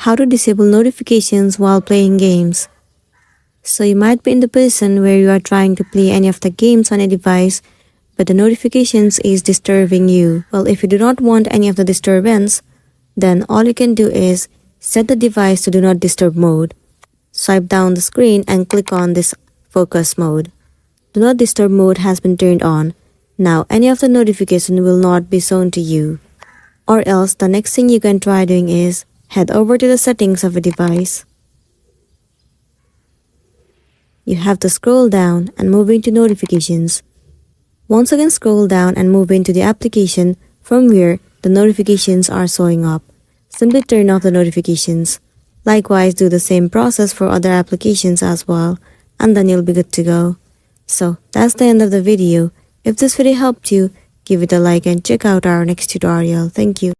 How to disable notifications while playing games. So you might be in the position where you are trying to play any of the games on a device, but the notifications is disturbing you. Well, if you do not want any of the disturbance, then all you can do is set the device to do not disturb mode. Swipe down the screen and click on this focus mode. Do not disturb mode has been turned on. Now any of the notification will not be shown to you. Or else the next thing you can try doing is head over to the settings of a device. You have to scroll down and move into notifications. Once again scroll down and move into the application from where the notifications are showing up. Simply turn off the notifications. Likewise, do the same process for other applications as well, and then you'll be good to go. So that's the end of the video. If this video helped you, give it a like and check out our next tutorial. Thank you.